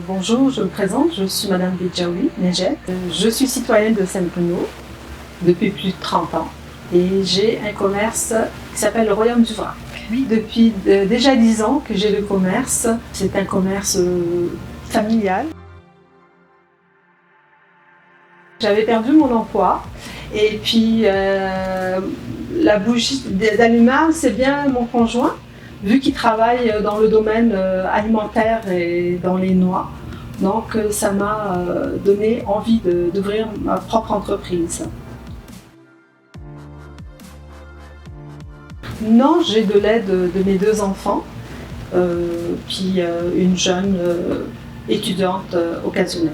Bonjour, je me présente, je suis Madame Bedjaoui Nejet. Je suis citoyenne de Saint-Bruno depuis plus de 30 ans et j'ai un commerce qui s'appelle le Royaume du Vrac. Oui, depuis déjà 10 ans que j'ai le commerce. C'est un commerce familial. J'avais perdu mon emploi et puis la bougie d'allumage, c'est bien mon conjoint, vu qu'il travaille dans le domaine alimentaire et dans les noix. Donc ça m'a donné envie d'ouvrir ma propre entreprise. Non, j'ai de l'aide de mes 2 enfants, puis une jeune étudiante occasionnelle.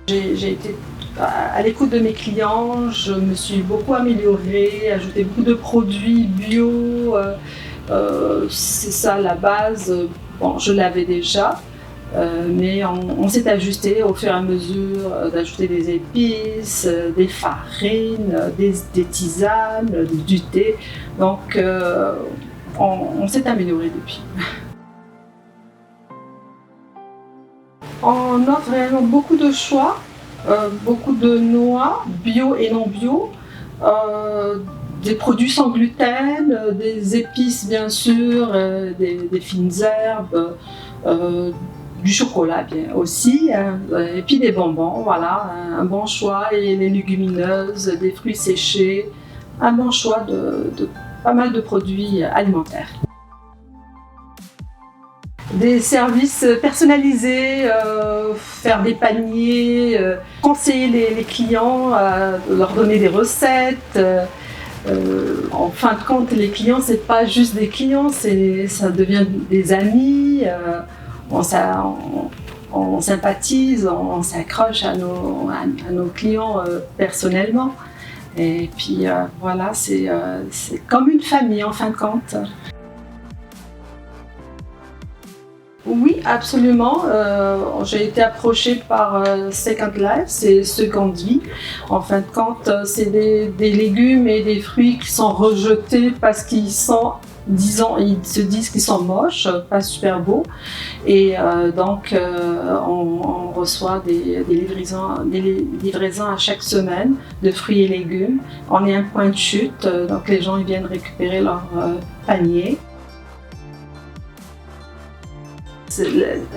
J'ai été à l'écoute de mes clients, je me suis beaucoup améliorée, ajouté beaucoup de produits bio, c'est ça la base. Bon, je l'avais déjà, mais on s'est ajusté au fur et à mesure d'ajouter des épices, des farines, des tisanes, du thé. Donc on s'est amélioré depuis. On offre vraiment beaucoup de choix, beaucoup de noix, bio et non bio, des produits sans gluten, des épices bien sûr, des fines herbes, du chocolat bien aussi, et puis des bonbons, voilà, un bon choix, et les légumineuses, des fruits séchés, un bon choix de pas mal de produits alimentaires. Des services personnalisés, faire des paniers, conseiller les clients, leur donner des recettes. En fin de compte, les clients, c'est pas juste des clients, ça devient des amis. On sympathise, on s'accroche à nos clients personnellement. Et puis voilà, c'est comme une famille en fin de compte. Oui, absolument. J'ai été approchée par Second Life, c'est Seconde Vie. En fin de compte, c'est des légumes et des fruits qui sont rejetés parce qu'ils sont, disons, ils se disent qu'ils sont moches, pas super beaux. Et donc, on reçoit des livraisons à chaque semaine de fruits et légumes. On est un point de chute, donc les gens ils viennent récupérer leur panier.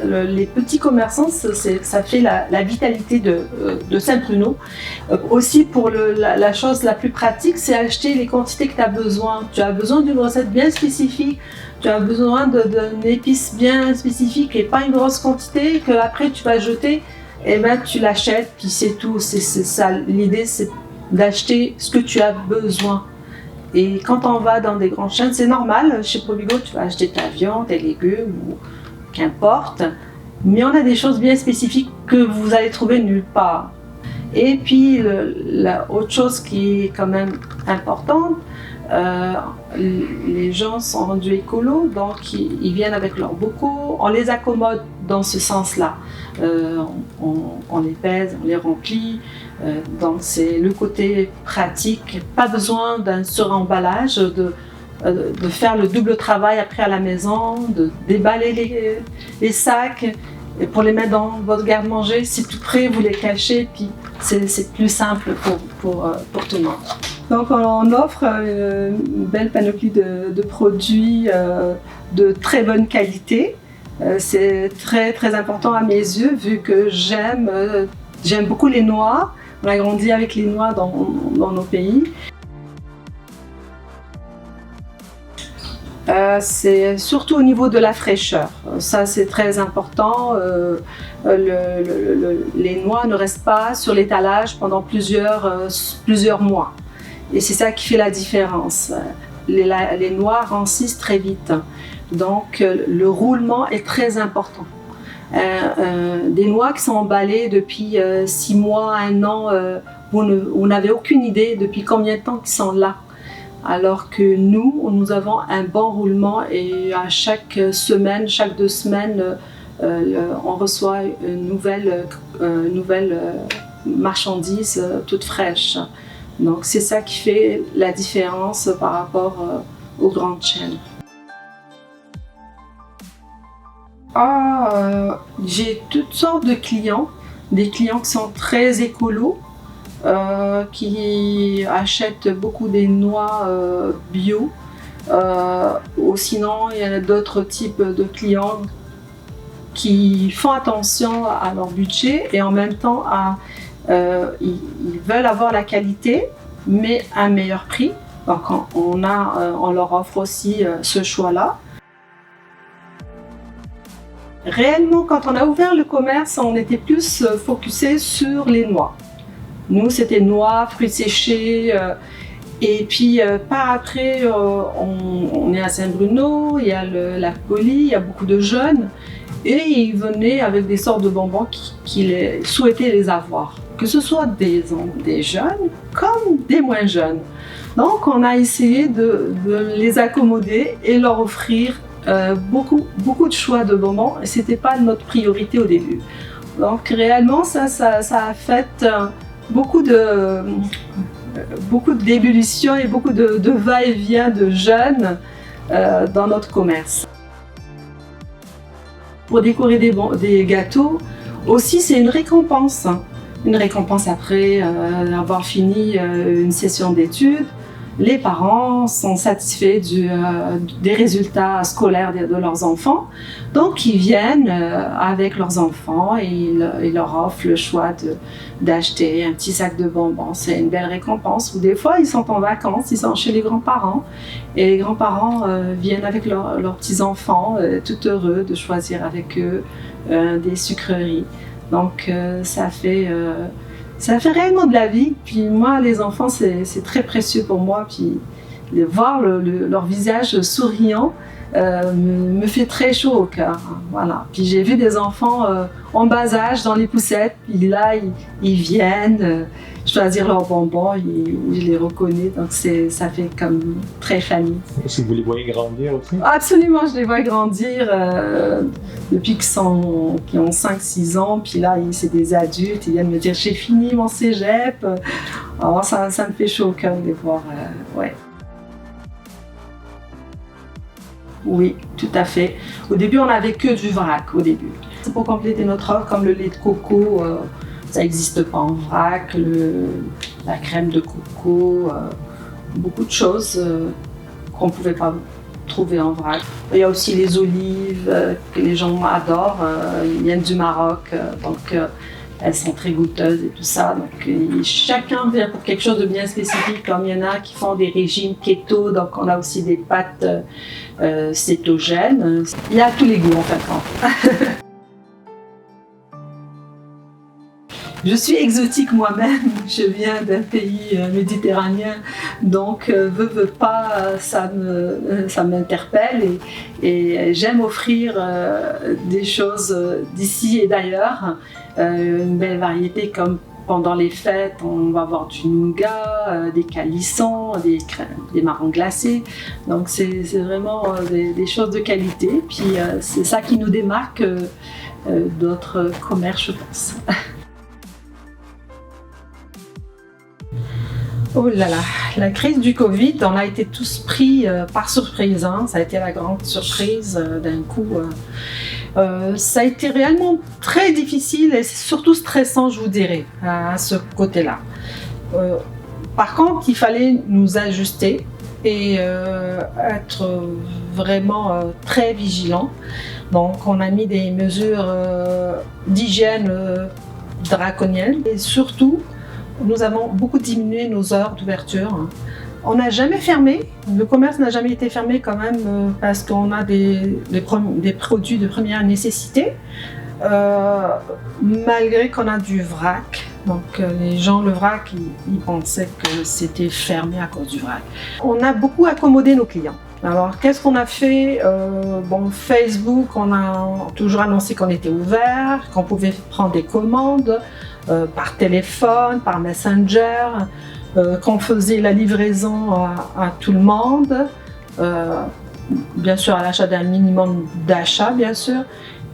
Les petits commerçants, ça fait la vitalité de Saint-Bruno. Aussi pour la chose la plus pratique, c'est acheter les quantités que tu as besoin. Tu as besoin d'une recette bien spécifique, tu as besoin d'une épice bien spécifique et pas une grosse quantité que après tu vas jeter, et ben tu l'achètes puis c'est tout. C'est ça. L'idée c'est d'acheter ce que tu as besoin. Et quand on va dans des grandes chaînes, c'est normal. Chez Provigo, tu vas acheter ta viande, tes légumes ou qu'importe, mais on a des choses bien spécifiques que vous allez trouver nulle part. Et puis la autre chose qui est quand même importante, les gens sont rendus écolos, donc ils viennent avec leurs bocaux, on les accommode dans ce sens-là. On les pèse, on les remplit, donc c'est le côté pratique, pas besoin d'un suremballage, de faire le double travail après à la maison, de déballer les sacs et pour les mettre dans votre garde-manger, c'est tout prêt, vous les cachez, puis c'est plus simple pour tout le monde. Donc on offre une belle panoplie de produits de très bonne qualité. C'est très très important à mes yeux vu que j'aime beaucoup les noix. On a grandi avec les noix dans nos pays. C'est surtout au niveau de la fraîcheur, ça c'est très important. Les noix ne restent pas sur l'étalage pendant plusieurs mois et c'est ça qui fait la différence. Les noix rancissent très vite, donc le roulement est très important. Des noix qui sont emballées depuis 6 mois, 1 an, vous n'avez aucune idée depuis combien de temps qu'ils sont là. Alors que nous avons un bon roulement et à chaque semaine, chaque 2 semaines, on reçoit une nouvelle marchandise toute fraîche. Donc c'est ça qui fait la différence par rapport aux grandes chaînes. J'ai toutes sortes de clients, des clients qui sont très écolos, qui achètent beaucoup des noix bio. Ou sinon, il y a d'autres types de clients qui font attention à leur budget et en même temps ils veulent avoir la qualité mais à un meilleur prix. Donc on leur offre aussi ce choix-là. Réellement, quand on a ouvert le commerce, on était plus focusé sur les noix. Nous, c'était noix, fruits séchés. Et puis par après, on est à Saint-Bruno, il y a la Poli, il y a beaucoup de jeunes. Et ils venaient avec des sortes de bonbons qu'ils souhaitaient les avoir. Que ce soit des jeunes comme des moins jeunes. Donc on a essayé de les accommoder et leur offrir beaucoup de choix de bonbons. Et ce n'était pas notre priorité au début. Donc réellement ça a fait beaucoup d'ébullition et beaucoup de va-et-vient de jeunes dans notre commerce. Pour décorer des gâteaux, aussi c'est une récompense. Une récompense après avoir fini une session d'études. Les parents sont satisfaits des résultats scolaires de leurs enfants. Donc ils viennent avec leurs enfants et ils leur offrent le choix d'acheter un petit sac de bonbons. C'est une belle récompense. Ou des fois ils sont en vacances, ils sont chez les grands-parents. Et les grands-parents viennent avec leurs petits-enfants, tout heureux de choisir avec eux des sucreries. Donc ça fait réellement de la vie. Puis moi, les enfants, c'est très précieux pour moi. Puis de voir leur visage souriant me fait très chaud au cœur. Voilà. Puis j'ai vu des enfants en bas âge dans les poussettes. Puis là, ils viennent choisir leurs bonbons. Je les reconnais. Donc ça fait comme très famille. Est-ce que vous les voyez grandir aussi? Absolument, je les vois grandir depuis qu'ils ont 5-6 ans. Puis là, c'est des adultes. Ils viennent me dire « j'ai fini mon cégep ». Alors ça me fait chaud au cœur de les voir. Ouais. Oui, tout à fait. Au début, on n'avait que du vrac au début. Pour compléter notre offre, comme le lait de coco, ça n'existe pas en vrac, la crème de coco, beaucoup de choses qu'on ne pouvait pas trouver en vrac. Il y a aussi les olives que les gens adorent, ils viennent du Maroc, donc elles sont très goûteuses et tout ça. Donc chacun vient pour quelque chose de bien spécifique, comme il y en a qui font des régimes keto, donc on a aussi des pâtes cétogènes. Il y a tous les goûts en fait. Je suis exotique moi-même, je viens d'un pays méditerranéen, donc veux pas, ça m'interpelle et j'aime offrir des choses d'ici et d'ailleurs, une belle variété comme pendant les fêtes, on va avoir du nougat, des calissons, des marrons glacés, donc c'est vraiment des choses de qualité, puis c'est ça qui nous démarque d'autres commerces, je pense. Oh là là, la crise du Covid, on a été tous pris par surprise, hein. Ça a été la grande surprise d'un coup. Ça a été réellement très difficile et surtout stressant, je vous dirais, à ce côté-là. Par contre, il fallait nous ajuster et être vraiment très vigilants. Donc, on a mis des mesures d'hygiène draconiennes et surtout, nous avons beaucoup diminué nos heures d'ouverture. On n'a jamais fermé, le commerce n'a jamais été fermé quand même parce qu'on a des produits de première nécessité, malgré qu'on a du vrac. Donc les gens, le vrac, ils pensaient que c'était fermé à cause du vrac. On a beaucoup accommodé nos clients. Alors qu'est-ce qu'on a fait? Facebook, on a toujours annoncé qu'on était ouvert, qu'on pouvait prendre des commandes par téléphone, par Messenger, qu'on faisait la livraison à tout le monde, bien sûr à l'achat d'un minimum d'achat, bien sûr.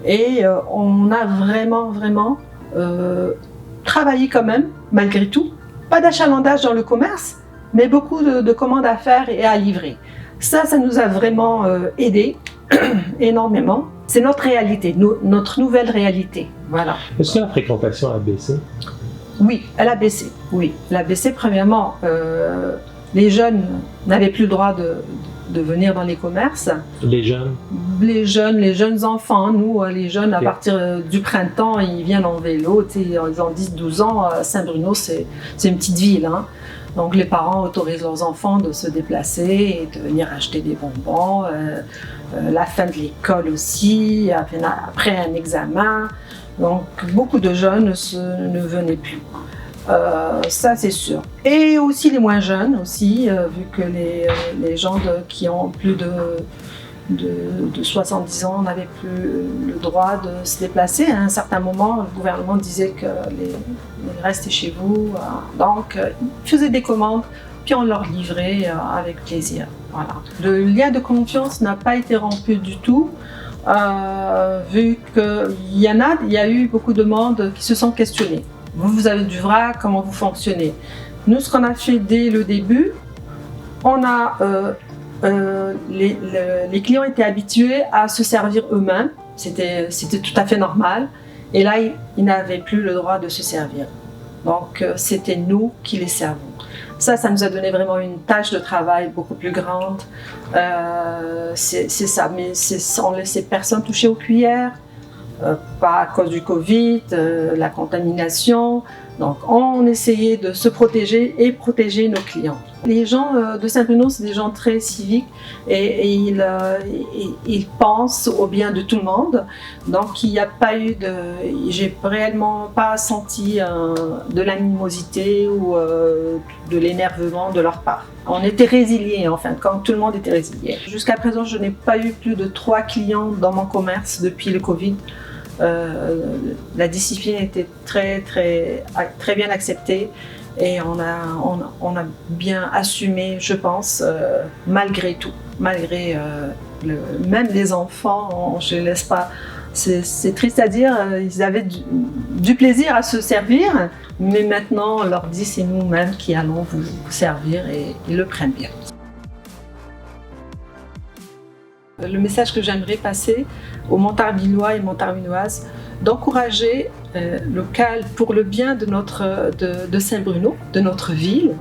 Et on a vraiment travaillé quand même, malgré tout. Pas d'achalandage dans le commerce, mais beaucoup de commandes à faire et à livrer. Ça nous a vraiment aidé énormément. C'est notre réalité, notre nouvelle réalité. Voilà. Est-ce que la fréquentation a baissé? Oui, elle a baissé. Oui, elle a baissé. Premièrement, les jeunes n'avaient plus le droit de venir dans les commerces. Les jeunes? Les jeunes enfants, nous, les jeunes, à partir du printemps, ils viennent en vélo. Ils ont 10-12 ans. Saint-Bruno, c'est une petite ville. Hein. Donc les parents autorisent leurs enfants de se déplacer et de venir acheter des bonbons. La fin de l'école aussi, après un examen. Donc beaucoup de jeunes ne venaient plus. Ça c'est sûr. Et aussi les moins jeunes aussi, vu que les gens qui ont plus de 70 ans n'avaient plus le droit de se déplacer. À un certain moment, le gouvernement disait que restez chez vous. Donc ils faisaient des commandes, puis on leur livrait avec plaisir. Voilà. Le lien de confiance n'a pas été rompu du tout. Vu qu'il y a eu beaucoup de monde qui se sont questionnés. Vous avez du vrac, comment vous fonctionnez? Nous, ce qu'on a fait dès le début, on a les clients étaient habitués à se servir eux-mêmes. C'était tout à fait normal. Et là, ils n'avaient plus le droit de se servir. Donc, c'était nous qui les servons. Ça nous a donné vraiment une tâche de travail beaucoup plus grande. C'est ça, mais on laissait personne toucher aux cuillères, pas à cause du Covid, la contamination. Donc on essayait de se protéger et protéger nos clients. Les gens de Saint-Bruno, c'est des gens très civiques et ils pensent au bien de tout le monde. Donc il n'y a pas eu j'ai réellement pas senti de l'animosité ou de l'énervement de leur part. On était résiliés en fin de compte, tout le monde était résilié. Jusqu'à présent, je n'ai pas eu plus de 3 clients dans mon commerce depuis le Covid. La discipline était très bien acceptée et on a bien assumé, je pense, malgré tout, malgré même les enfants, je les laisse pas. C'est triste à dire, ils avaient du plaisir à se servir, mais maintenant on leur dit c'est nous-mêmes qui allons vous servir et ils le prennent bien. Le message que j'aimerais passer aux Montarvillois et Montarvilloises, d'encourager le local pour le bien de Saint-Bruno, de notre ville,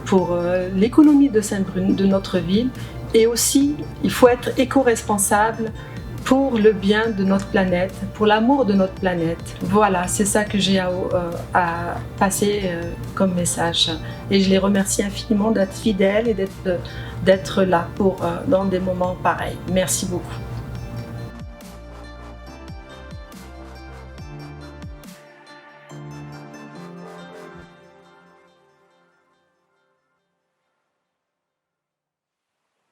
pour l'économie de Saint-Bruno, de notre ville, et aussi il faut être éco-responsable pour le bien de notre planète, pour l'amour de notre planète. Voilà, c'est ça que j'ai à passer comme message. Et je les remercie infiniment d'être fidèles et d'être là dans des moments pareils. Merci beaucoup.